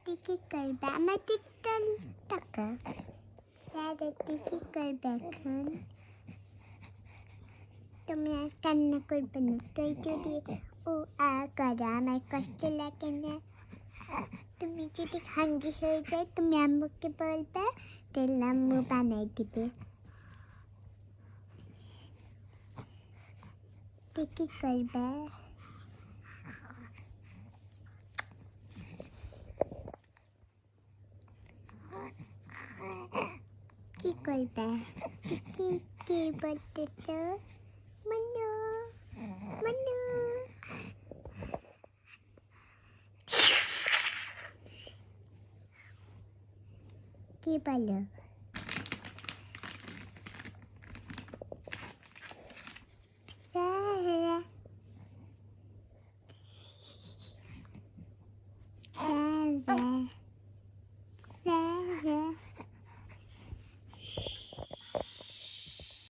তুই কি করবে আমার দিকটা টাকা দাদা তুই কি করবে এখন তুমি আর কান্না করবে না তুই যদি ও করে আমার কষ্ট লাগে না তুমি যদি হাঙ্গি হয়ে যায় তুমি আম্মুকে বলবে তাহলে আম্মু বানাই দিবে তুই কি করবে কি করবে কি কি বলতে তো মনু মনু কি বলো